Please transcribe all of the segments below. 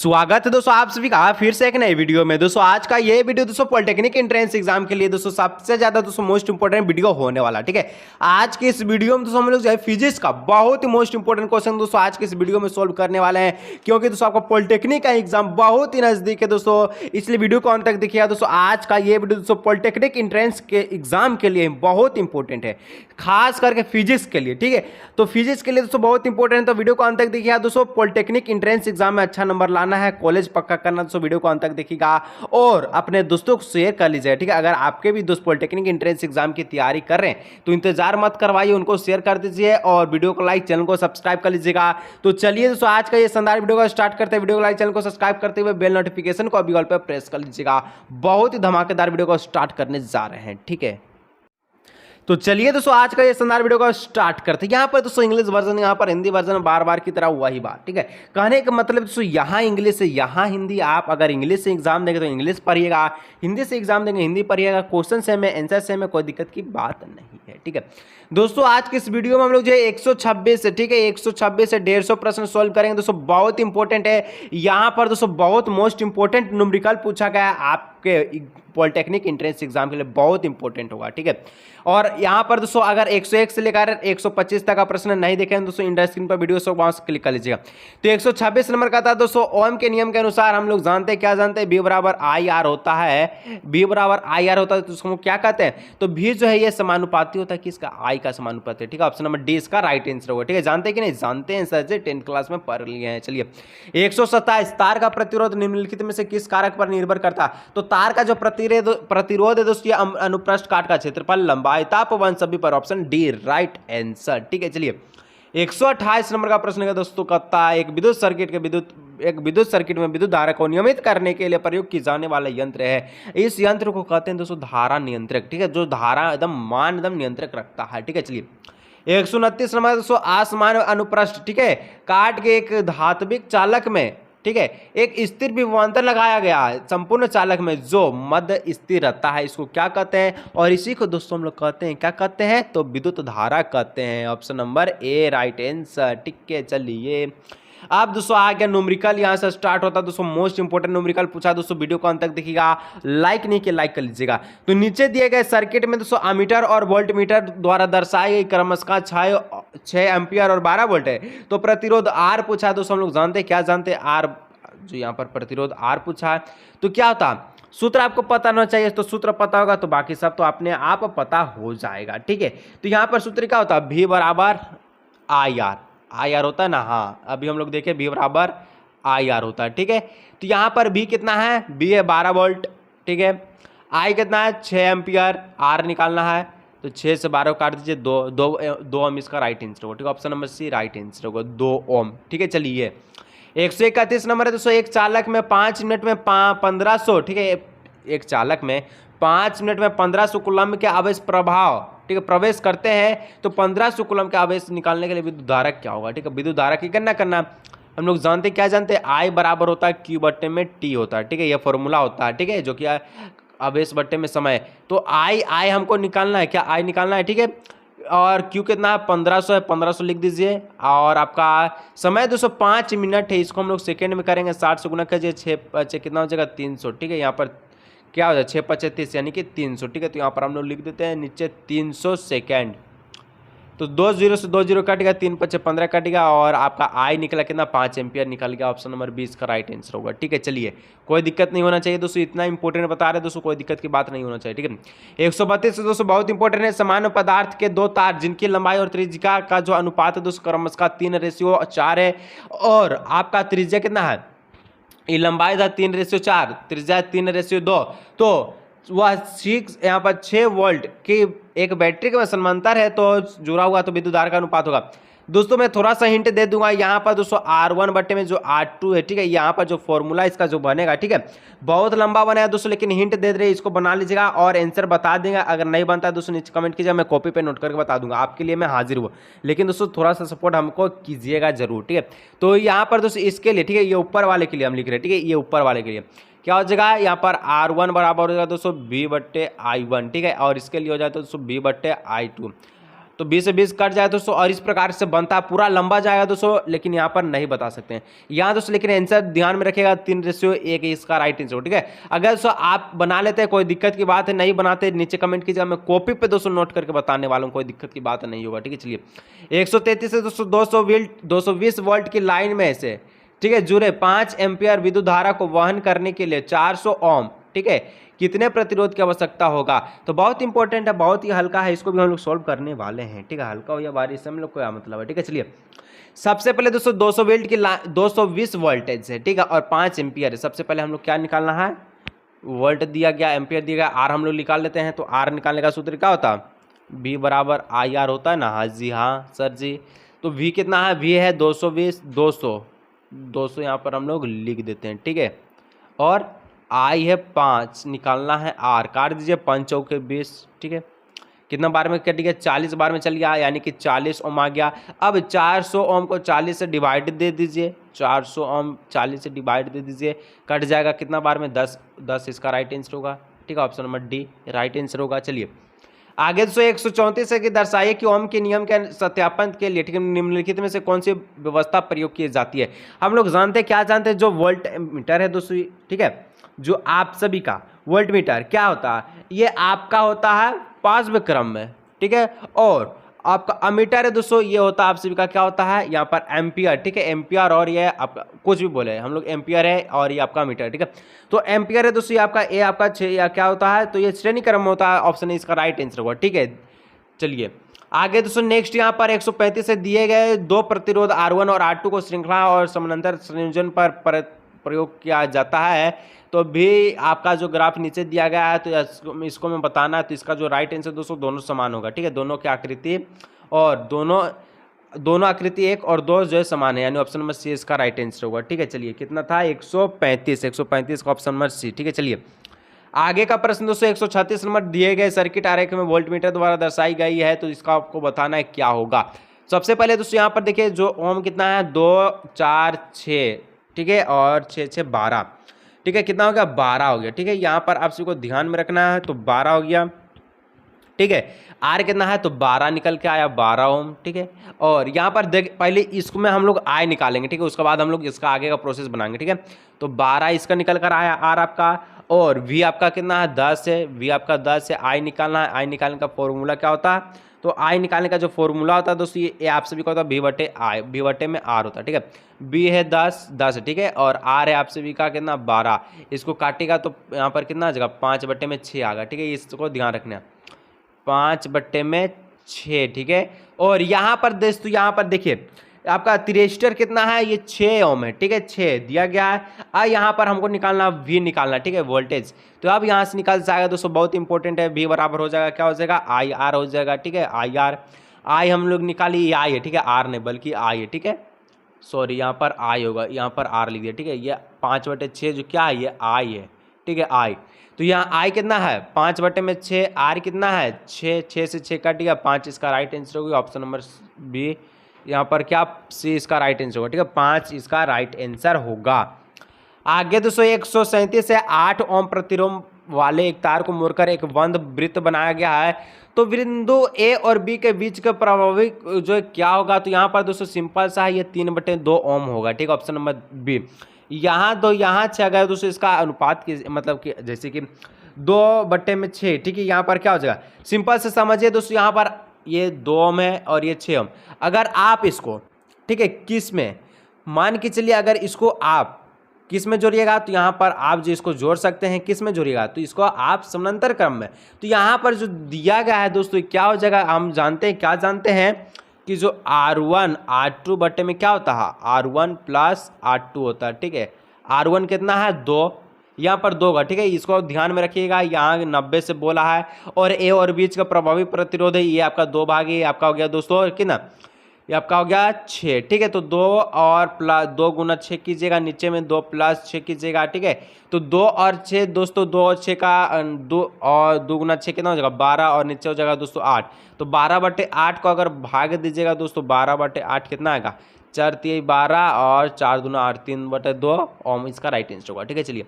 स्वागत है दोस्तों आप सभी का फिर से एक नए वीडियो में। दोस्तों आज का ये वीडियो दोस्तों पॉलिटेक्निक एंट्रेंस एग्जाम के लिए दोस्तों सबसे ज्यादा दोस्तों मोस्ट इंपोर्टेंट वीडियो होने वाला। ठीक है, आज के इस वीडियो में दोस्तों हम लोग जो है फिजिक्स का बहुत ही मोस्ट इंपोर्टेंट क्वेश्चन दोस्तों आज के इस वीडियो में सोल्व करने वाले हैं, क्योंकि दोस्तों आपका पॉलिटेक्निक का एग्जाम बहुत ही नजदीक है दोस्तों, इसलिए वीडियो को अंत तक देखिएगा। दोस्तों आज का ये वीडियो दोस्तों पॉलिटेक्निक एंट्रेंस के एग्जाम के लिए बहुत इंपॉर्टेंट है, खास करके फिजिक्स के लिए। ठीक है, तो फिजिक्स के लिए दोस्तों बहुत इंपॉर्टेंट है, तो वीडियो को अंत तक देखिएगा। दोस्तों पॉलिटेक्निक एंट्रेंस एग्जाम में अच्छा नंबर लाना है, कॉलेज पक्का करना, दोस्तों वीडियो को अंत तक देखिएगा और अपने दोस्तों को शेयर कर लीजिएगा। ठीक है, अगर आपके भी दोस्त पॉलिटेक्निक एंट्रेंस एग्जाम की तैयारी कर रहे हैं तो इंतजार मत करवाइए, उनको शेयर कर दीजिए और वीडियो को लाइक, चैनल को सब्सक्राइब कर लीजिएगा। तो चलिए दोस्तों आज का ये शानदार वीडियो को स्टार्ट करते हैं। वीडियो को लाइक, चैनल को सब्सक्राइब करते हुए बेल नोटिफिकेशन को अभी ऑल पे प्रेस कर लीजिएगा। बहुत ही धमाकेदार वीडियो को स्टार्ट करने जा रहे हैं। ठीक है, तो चलिए दोस्तों आज का ये शानदार वीडियो को स्टार्ट करते हैं। यहाँ पर दोस्तों इंग्लिश वर्जन, यहाँ पर हिंदी वर्जन, बार बार की तरह हुआ ही बात। ठीक है, कहने का मतलब दोस्तों यहाँ इंग्लिश से यहाँ हिंदी, आप अगर इंग्लिश से एग्जाम देंगे तो इंग्लिश पढ़िएगा, हिंदी से एग्जाम देंगे हिंदी पढ़िएगा। क्वेश्चन सेम है, आंसर सेम है, कोई दिक्कत की बात नहीं है। ठीक है दोस्तों, आज के इस वीडियो में हम लोग जो है 126 से, ठीक है 126 से 150 प्रश्न सोल्व करेंगे दोस्तों। बहुत इंपॉर्टेंट है, यहाँ पर दोस्तों बहुत मोस्ट इंपॉर्टेंट न्यूमेरिकल पूछा गया है आपके पॉलिटेक्निक एंट्रेंस एग्जाम के लिए, बहुत इंपॉर्टेंट होगा। ठीक है, और यहाँ पर दोस्तों अगर 101 से लेकर 125 तक का प्रश्न नहीं देखें दोस्तों, इंडर स्क्रीन पर वीडियो से वहां से क्लिक कर लीजिएगा। तो 126 नंबर का था दोस्तों, ओम के नियम के अनुसार हम लोग जानते हैं, क्या जानते हैं, बी बराबर आई आर होता है, बी बराबर आई आर होता है तो उसको क्या कहते हैं, तो भी जो है ये समानुपाती होता है किसका, आई का समानुपाती है। ठीक है, ऑप्शन नंबर डी इसका राइट आंसर होगा। ठीक है, जानते हैं कि नहीं जानते हैं सर जी, 10th क्लास में पढ़ लिए हैं। चलिए 127, तार का प्रतिरोध निम्नलिखित में से किस कारक पर निर्भर करता है, तो तार का जो प्रतिरोध है दोस्तों, अनुप्रस्थ काट का क्षेत्रफल, लंबाई, तापमान, सभी पर ऑप्शन डी राइट आंसर। ठीक है, चलिए 128 नंबर का प्रश्न है दोस्तों, कहता है एक विद्युत सर्किट में विद्युत धारा को नियमित करने के लिए प्रयोग की जाने वाला यंत्र है, इस यंत्र को कहते हैं दोस्तों धारा नियंत्रक। ठीक है, जो धारा एकदम नियंत्रक रखता है। ठीक है, चलिए 129 नंबर दोस्तों, आसमान अनुप्रस्थ, ठीक है, काट के एक धात्विक चालक में, ठीक है, एक स्थिर विभवांतर लगाया गया है संपूर्ण चालक में जो मध्य स्थिर रहता है, इसको क्या कहते हैं, और इसी को दोस्तों हम लोग कहते हैं, क्या कहते हैं, तो विद्युत धारा कहते हैं। Option number A right answer. ठीक है, चलिए अब दोस्तों आ गया न्यूमेरिकल, यहाँ से स्टार्ट होता है दोस्तों, मोस्ट इंपोर्टेंट न्यूमेरिकल पूछा दोस्तों, वीडियो को अंत तक देखिएगा, लाइक नहीं किया लाइक कर लीजिएगा। तो नीचे दिए गए सर्किट में दोस्तों अमीटर और वोल्टमीटर द्वारा दर्शाई गई क्रमशः 6 एम्पियर और 12 वोल्ट है, तो प्रतिरोध आर पूछा है दोस्तों, हम लोग जानते हैं, क्या जानते हैं, आर, जो यहाँ पर प्रतिरोध आर पूछा है, तो क्या होता, सूत्र आपको पता होना चाहिए, तो सूत्र पता होगा तो बाकी सब तो अपने आप पता हो जाएगा। ठीक है, तो यहाँ पर सूत्र क्या होता है, V बराबर आई आर होता है ना, हाँ अभी हम लोग देखें V बराबर आई आर होता है। ठीक है, तो यहाँ पर V कितना है, V है 12 वोल्ट, ठीक है, I कितना है 6 एम्पियर, R निकालना है तो 6 से 12 काट दीजिए, 2 ओम इसका राइट आंसर होगा। ठीक है, option number C right answer होगा, 2 ओम। ठीक है, चलिए 131 नंबर है दोस्तों, एक चालक में 5 मिनट में 1500, ठीक है, एक चालक में 5 मिनट में 1500 कूलम्ब के आवेश प्रभाव, ठीक है, प्रवेश करते हैं, तो 1500 कूलम्ब के आवेश निकालने के लिए विद्युत धारा क्या होगा। ठीक है, विद्युत धारा की गणना करना हम लोग जानते हैं, क्या जानते हैं, आई बराबर होता है क्यू बट्टे में टी होता है। ठीक है, यह फॉर्मूला होता है, ठीक है, जो कि आवेश बट्टे में समय, तो आई हमको निकालना है, क्या आई निकालना है। ठीक है, और क्यू कितना है 1500 है, 1500 लिख दीजिए, और आपका समय 205 मिनट है, इसको हम लोग सेकेंड में करेंगे, 60 से गुना कीजिए, 6 कितना हो जाएगा 300। ठीक है, यहाँ पर क्या हो जाए 6 × 5 = 30 यानी कि 300। ठीक है, तो यहाँ पर हम लोग लिख देते हैं नीचे 300 सेकेंड, तो 2 0 से 2 0 कटेगा, 3 × 5 = 15 कटेगा, और आपका आई निकला कितना 5 एम्पियर निकल गया। ऑप्शन नंबर 20 का राइट आंसर होगा। ठीक है, चलिए कोई दिक्कत नहीं होना चाहिए दोस्तों, इतना इंपॉर्टेंट बता रहे हैं दोस्तों, कोई दिक्कत की बात नहीं होना चाहिए। ठीक है, 132 से दोस्तों बहुत इंपॉर्टेंट है, समान पदार्थ के 2 तार जिनकी लंबाई और त्रिज्या का जो अनुपात है दोस्तों क्रमशः 3:4 है, और आपका त्रिज्या कितना है, ये लंबाई था 3:4, त्रिज्या 3:2, तो वह 6 यहाँ पर 6 वोल्ट की एक बैटरी के समांतर है, तो जुड़ा हुआ तो विद्युत धारा का अनुपात होगा। दोस्तों मैं थोड़ा सा हिंट दे दूंगा, यहाँ पर दोस्तों R1 बट्टे में जो R2 है, ठीक है, यहाँ पर जो फॉर्मूला इसका जो बनेगा, ठीक है, बहुत लंबा बनेगा दोस्तों, लेकिन हिंट दे रहे इसको बना लीजिएगा और आंसर बता देंगे। अगर नहीं बनता है दोस्तों नीचे कमेंट कीजिएगा, मैं कॉपी पे नोट करके बता दूंगा, आपके लिए मैं हाजिर हूँ, लेकिन दोस्तों थोड़ा सा सपोर्ट हमको कीजिएगा जरूर। ठीक है, तो यहाँ पर दोस्तों इसके लिए, ठीक है, ये ऊपर वाले के लिए हम लिख रहे हैं, ठीक है, ये ऊपर वाले के लिए क्या हो जाएगा, यहाँ पर R1 बराबर हो जाएगा दोस्तों B/I1, ठीक है, और इसके लिए हो जाए तो दोस्तों B/I2। तो 20 से 20 कट जाए दोस्तों और इस प्रकार से बनता है, पूरा लंबा जाएगा दोस्तों, लेकिन यहाँ पर नहीं बता सकते हैं यहाँ दोस्तों। लेकिन आंसर ध्यान में रखिएगा 3:1 इसका राइट आंसर, ठीक है। अगर दोस्तों आप बना लेते हैं कोई दिक्कत की बात है, नहीं बनाते नीचे कमेंट कीजिएगा, मैं कॉपी पे दोस्तों नोट करके बताने वाला हूँ, कोई दिक्कत की बात नहीं होगा, ठीक है। चलिए 133 से दोस्तों 220 वोल्ट की लाइन में से, ठीक है, जुड़े 5 एम्पियर विद्युत धारा को वहन करने के लिए 400 ओम, ठीक है, कितने प्रतिरोध की आवश्यकता होगा। तो बहुत इंपॉर्टेंट है, बहुत ही हल्का है, इसको भी हम लोग सोल्व करने वाले हैं, ठीक है। हल्का हो या भारी से हम लोग को क्या मतलब है, ठीक है। चलिए सबसे पहले दोस्तों 200 वोल्ट की 220 वोल्टेज है, ठीक है, और 5 एम्पियर है। सबसे पहले हम लोग क्या निकालना है, वोल्ट दिया गया, एम्पियर दिया गया, आर हम लोग निकाल लेते हैं। तो आर निकालने का सूत्र क्या होता है, V बराबर आई आर होता है ना। हाँ जी, हाँ सर जी। तो V कितना है, V है 220, 200 यहाँ पर हम लोग लिख देते हैं, ठीक है। और I है 5, निकालना है R, काट दीजिए 5 चौके 20, ठीक है। कितना बार में कट गया, 40 बार में चल गया, यानी कि 40 ओम आ गया। अब 400 ओम को 40 से डिवाइड दे दीजिए, 400 ओम 40 से डिवाइड दे दीजिए, कट जाएगा कितना बार में, 10 इसका राइट आंसर होगा, ठीक है। Option number D right answer होगा। चलिए आगे 134 है कि दर्शाइए कि ओम के नियम के सत्यापन के लिए, ठीक है, निम्नलिखित में से कौन सी व्यवस्था प्रयोग की जाती है। हम लोग जानते हैं, क्या जानते हैं, जो वोल्ट मीटर है दोस्तों, ठीक है, जो आप सभी का वोल्ट मीटर क्या होता है, ये आपका होता है 5वें क्रम में, ठीक है। और आपका अमीटर है दोस्तों, ये होता है आप सभी का क्या होता है, यहाँ पर एम्पियर, ठीक है, एम्पियर। और ये आपका कुछ भी बोले हम लोग, एम्पियर है और ये आपका मीटर, ठीक है। तो एम्पियर है दोस्तों, ये आपका ए आपका 6 या क्या होता है, तो ये श्रेणी क्रम में होता है, ऑप्शन है इसका राइट आंसर होगा, ठीक है। चलिए आगे दोस्तों नेक्स्ट यहाँ पर 135 से दिए गए दो प्रतिरोध R1 और R2 को श्रृंखला और समानांतर संयोजन पर प्रयोग किया जाता है। तो भी आपका जो ग्राफ नीचे दिया गया है, तो इसको मैं बताना है, तो इसका जो राइट आंसर दोस्तों दोनों समान होगा, ठीक है। दोनों की आकृति और दोनों आकृति 1 और 2 जो है समान है, यानी ऑप्शन नंबर सी इसका राइट आंसर होगा, ठीक है। चलिए कितना था, 135 का ऑप्शन नंबर सी, ठीक है। चलिए आगे का प्रश्न दोस्तों 136 नंबर, दिए गए सर्किट आरेख में वोल्टमीटर द्वारा दर्शाई गई है, तो इसका आपको बताना है क्या होगा। सबसे पहले दोस्तों यहाँ पर देखिए, जो ओम कितना है, 2 4 6, ठीक है, और 6 6 12, ठीक है, कितना हो गया, 12 हो गया, ठीक है। यहाँ पर आप सभी को ध्यान में रखना है, तो 12 हो गया, ठीक है। आर कितना है, तो 12 निकल के आया, 12 ओम, ठीक है। और यहाँ पर देख, पहले इसमें हम लोग आई निकालेंगे, ठीक है, उसके बाद हम लोग इसका आगे का प्रोसेस बनाएंगे, ठीक है। तो 12 इसका निकल कर आया आर आपका, और वी आपका कितना है, 10 है, वी आपका 10 है। आई निकालना है, आई निकालने का फॉर्मूला क्या होता है, तो आई निकालने का जो फॉर्मूला होता है दोस्तों, ये आप सभी का होता है बी बटे आई, बी बटे में आर होता है, ठीक है। बी है 10, ठीक है, और आर है आप सभी का कितना, 12। इसको काटेगा तो यहाँ पर कितना आ जाएगा, 5 बटे में 6 आ गया, ठीक है। इसको ध्यान रखना, 5 बटे में 6, ठीक है। और यहाँ पर दोस्तों, यहाँ पर देखिए आपका तिरेस्टर कितना है, ये 6 ओम है, ठीक है, 6 दिया गया है। अब यहाँ पर हमको निकालना V निकालना, ठीक है, वोल्टेज। तो अब यहाँ से निकल जाएगा दोस्तों, बहुत इंपॉर्टेंट है, V बराबर हो जाएगा, क्या हो जाएगा, IR हो जाएगा, ठीक है, IR। I हम लोग निकाली, ये I है, ठीक है, R नहीं बल्कि I है, ठीक है, सॉरी यहाँ पर I होगा, यहाँ पर R लिख दिया, ठीक है। ये 5 बटे 6 जो क्या है, ये I है, ठीक है, I। तो यहाँ I कितना है, 5 बटे में 6, R कितना है, 6 से 6 काट गया, 5 इसका राइट आंसर होगा, ऑप्शन नंबर बी। यहाँ पर क्या, सी इसका राइट आंसर होगा, ठीक है, 5 इसका राइट आंसर होगा। आगे दोस्तों 137 से 8 ओम प्रतिरोध वाले एक तार को मोड़कर एक बंद वृत्त बनाया गया है, तो बिंदु ए और बी के बीच का प्रभावित जो क्या होगा, तो यहाँ पर दोस्तों सिंपल सा है, ये 3/2 ओम होगा, ठीक है, ऑप्शन नंबर बी। यहाँ 2 यहाँ 6 गए दोस्तों, इसका अनुपात की मतलब कि जैसे कि 2/6, ठीक है। यहाँ पर क्या हो जाएगा, सिंपल से समझिए दोस्तों, यहाँ पर ये 2 ओम है और ये 6 ओम। अगर आप इसको, ठीक है, किस में मान के चलिए, अगर इसको आप किस में जोड़िएगा, तो यहाँ पर आप जो इसको जोड़ सकते हैं, किस में जोड़िएगा, तो इसको आप समानांतर क्रम में। तो यहाँ पर जो दिया गया है दोस्तों, क्या हो जाएगा, हम जानते हैं, क्या जानते हैं कि जो R1 R2 बटे में क्या होता है, R1 प्लस R2 होता है, ठीक है। R1 कितना है, 2, यहाँ पर 2 का, ठीक है, इसको ध्यान में रखिएगा, यहाँ 90 से बोला है। और ए और बीच का प्रभावी प्रतिरोध है, ये आपका 2 भाग, ये आपका हो गया दोस्तों कितना, ये आपका हो गया 6, ठीक है। तो 2 और प्लस 2 गुना 6 कीजिएगा, नीचे में 2 प्लस 6 कीजिएगा, ठीक है। तो 2 और 6 दोस्तों, 2 और 6 का 2 और 2 गुना 6 कितना हो जाएगा, 12, और नीचे हो जाएगा दोस्तों 8। तो 12/8 को अगर भाग दीजिएगा दोस्तों, 12/8 कितना आएगा, 4 3 12 और 4 दूना 8, 3/2 ओम इसका राइट आंसर होगा, ठीक है। चलिए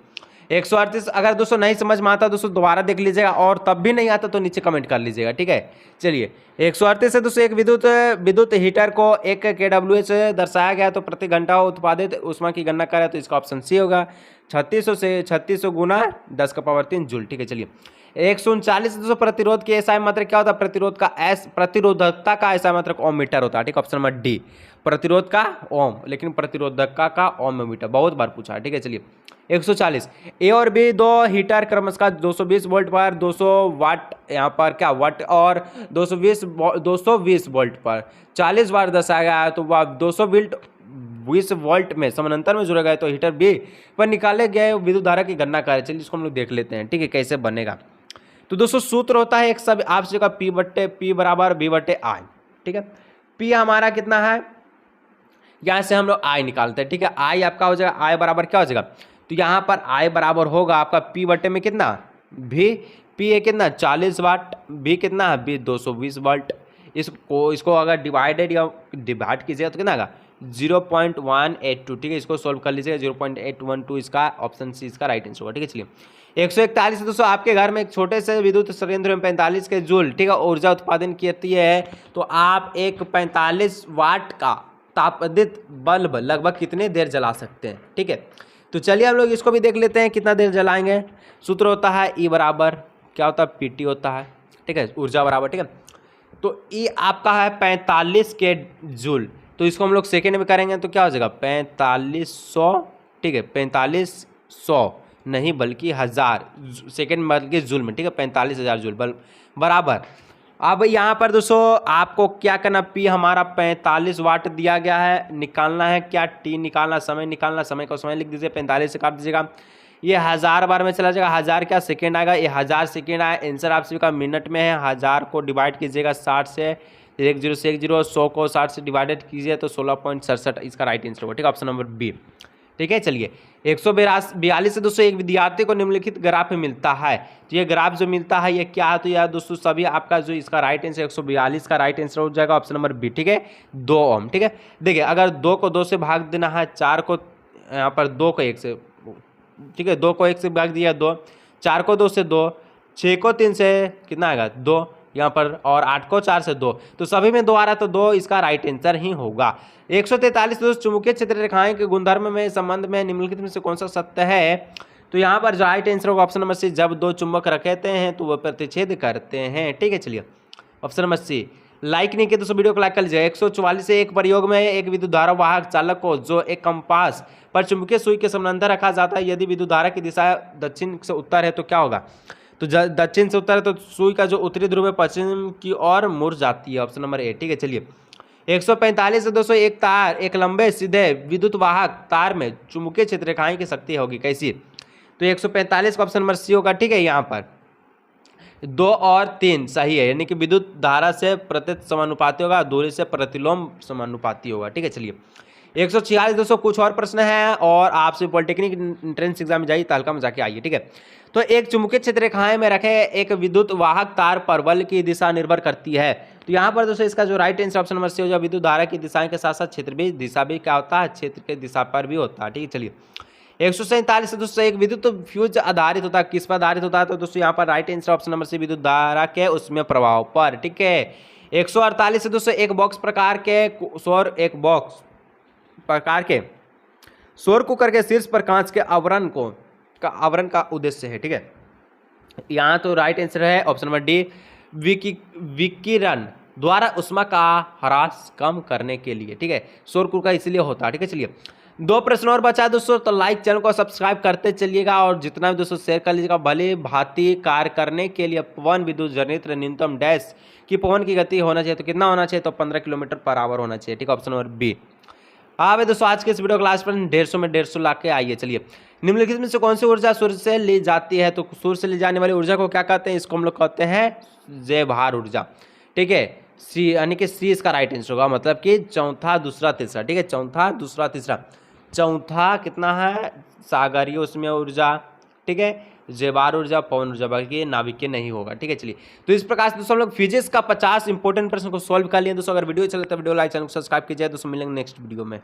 138 अगर दोस्तों नहीं समझ में आता दोस्तों दोबारा देख लीजिएगा, और तब भी नहीं आता तो नीचे कमेंट कर लीजिएगा, ठीक है। चलिए 138 से दोस्तों एक विद्युत हीटर को 1 kWh से दर्शाया गया तो प्रति घंटा उत्पादित ऊष्मा की गणना करें तो इसका ऑप्शन सी होगा 3600 गुना 10⁻³ जूल, ठीक है। चलिए 139 दोस्तों प्रतिरोध की एसआई मात्रक क्या होता है? प्रतिरोधकता का एसआई मात्रक ओम मीटर होता है, ठीक है। ऑप्शन नंबर डी प्रतिरोध का ओम, लेकिन प्रतिरोधकता का ओम मीटर, बहुत बार पूछा है, ठीक है। चलिए 140 ए और बी दो हीटर क्रमशः 220 वोल्ट पर 200 वाट, यहाँ पर क्या वाट, और 220 वोल्ट पर 40 बार दर्शाया गया है, तो वह 220 वोल्ट में समानांतर में जुड़े गए तो हीटर बी पर निकाले गए विद्युत धारा की गणना करें। चलिए इसको हम लोग देख लेते हैं, ठीक है, कैसे बनेगा। तो दोस्तों सूत्र होता है एक सब आपसे का P बराबर V/I, ठीक है। P हमारा कितना है, यहाँ से हम लोग I निकालते हैं, ठीक है। I आपका हो जाएगा I बराबर क्या हो जाएगा, तो यहाँ पर I बराबर होगा आपका P में कितना V, P है कितना 40 वाट, V कितना है V 220 वाट। इसको अगर डिवाइड कीजिएगा तो कितना आएगा 0.182, ठीक है। इसको सोल्व कर लीजिएगा 0.812, इसका ऑप्शन सी इसका राइट आंसर होगा, ठीक है। चलिए 141 दोस्तों आपके घर में एक छोटे से विद्युत संयंत्र में 45 के जूल, ठीक है, ऊर्जा उत्पादन करती है, तो आप एक 45 वाट का तापदित बल्ब लगभग कितने देर जला सकते हैं, ठीक है। तो चलिए हम लोग इसको भी देख लेते हैं कितना देर जलाएंगे। सूत्र होता है E बराबर क्या होता है PT होता है, ठीक है, ऊर्जा बराबर, ठीक है। तो E आपका है 45 के जूल, तो इसको हम लोग सेकेंड में करेंगे तो क्या हो जाएगा 4500, ठीक है, 4500 नहीं बल्कि 1000 सेकेंड बल्कि जूल में, ठीक है, 45,000 जूल बराबर। अब यहाँ पर दोस्तों आपको क्या करना, P हमारा 45 वाट दिया गया है, निकालना है क्या T निकालना, समय निकालना, समय को समय लिख दीजिए, 45 से काट दीजिएगा, ये 1000 बार में चला जाएगा, 1000 क्या सेकेंड आएगा, ये 1000 सेकेंड आया। आंसर आप सभी का मिनट में है, 1000 को डिवाइड कीजिएगा 60 से, 10 से 10, 100 को 60 से डिवाइडेड कीजिए तो 16.67 इसका राइट आंसर होगा, ठीक है, ऑप्शन नंबर बी, ठीक है। चलिए 142 से दोस्तों एक विद्यार्थी को निम्नलिखित ग्राफ मिलता है, तो ये ग्राफ जो मिलता है ये क्या है, तो यार दोस्तों सभी आपका जो इसका राइट आंसर 142 का राइट आंसर हो जाएगा ऑप्शन नंबर बी, ठीक है, 2 ओम, ठीक है। देखिए अगर 2 को 2 से भाग देना है, 4 को यहाँ पर 2 को 1 से, ठीक है, 2 को 1 से भाग दिया 2, 4 को 2 से 2, 6 को 3 से कितना आएगा 2 यहाँ पर, और 8 को 4 से 2, तो सभी में 2 आ रहा तो 2 इसका राइट आंसर ही होगा। 143 दोस्तों चुंबकीय क्षेत्र रेखाएं के गुणधर्म में संबंध में निम्नलिखित में से कौन सा सत्य है, तो यहाँ पर राइट आंसर होगा ऑप्शन नंबर सी, जब 2 चुंबक रखते हैं तो वह प्रतिच्छेद करते हैं, ठीक है। चलिए ऑप्शन नंबर सी। लाइक नहीं किया दोस्तों वीडियो को लाइक कर लीजिए। 144 से एक प्रयोग में एक विद्युत धारा वाहक चालक को जो एक कंपास पर चुंबकीय सुई के समानांतर रखा जाता है, यदि विद्युत धारा की दिशा दक्षिण से उत्तर है तो क्या होगा, तो दक्षिण से उत्तर है तो सुई का जो उत्तरी ध्रुव है पश्चिम की ओर मुड़ जाती है, ऑप्शन नंबर ए, ठीक है। चलिए 145 से दोस्तों एक तार एक लंबे सीधे विद्युत वाहक तार में चुंबकीय क्षेत्र रेखाएं की शक्ति होगी कैसी, तो 145 का ऑप्शन नंबर सी होगा, ठीक है। यहाँ पर 2 और 3 सही है, यानी कि विद्युत धारा से प्रत्यक्ष समानुपाती होगा, दूरी से प्रतिलोम समानुपाती होगा, ठीक है। चलिए 146 दोस्तों कुछ और प्रश्न है और आपसे पॉलिटेक्निक एंट्रेंस एग्जाम में जाइए तालका में जाके आइए, ठीक है। तो एक चुंबकीय क्षेत्र रेखाएं में रखे एक विद्युत वाहक तार पर बल की दिशा निर्भर करती है, तो यहाँ पर दोस्तों इसका जो right answer option number C हो जाए, विद्युत धारा की दिशाएं के साथ साथ क्षेत्र भी दिशा भी क्या होता है, क्षेत्र के दिशा पर भी होता है, ठीक है। चलिए 147 से दोस्तों एक विद्युत फ्यूज आधारित होता है, किस पर आधारित होता है, तो दोस्तों यहाँ पर right answer option number C विद्युत धारा के उसमें प्रभाव पर, ठीक है। 148 से दोस्तों एक बॉक्स प्रकार के सौर कुकर के शीर्ष पर कांच के आवरण का उद्देश्य है, ठीक है। यहाँ तो राइट आंसर है ऑप्शन नंबर डी, विकिरण द्वारा उष्मा का ह्रास कम करने के लिए, ठीक है, सौर कुकर इसलिए होता है, ठीक है। चलिए 2 प्रश्न और बचा दोस्तों, तो लाइक चैनल को सब्सक्राइब करते चलिएगा और जितना भी दोस्तों शेयर कर लीजिएगा। भले भांति कार्य करने के लिए पवन विद्युत जनरेटर न्यूनतम डैश की पवन की गति होना चाहिए, तो कितना होना चाहिए, तो 15 किलोमीटर पर आवर होना चाहिए, ठीक है, ऑप्शन नंबर बी। हाँ भाई दोस्तों आज के इस वीडियो क्लास पर 150 में 150 ला के आइए। चलिए निम्नलिखित में से कौन सी ऊर्जा सूर्य से ली जाती है, तो सूर्य से ली जाने वाली ऊर्जा को क्या कहते हैं, इसको हम लोग कहते हैं जयभार ऊर्जा, ठीक है। सी यानी कि सी इसका राइट आंसर होगा, मतलब कि चौथा दूसरा तीसरा, ठीक है, चौथा दूसरा तीसरा। चौथा कितना है सागरीय उसमें ऊर्जा, ठीक है, जयभार ऊर्जा, पवन ऊर्जा, बाकी नाभिकीय नहीं होगा, ठीक है। चलिए तो इस प्रकार से दोस्तों हम लोग फिजिक्स का 50 इंपॉर्टेंट प्रश्न को सॉल्व कर लिए दोस्तों। अगर वीडियो चले तो वीडियो लाइक चैनल को सब्सक्राइब कीजिए दोस्तों, मिलेंगे नेक्स्ट वीडियो में।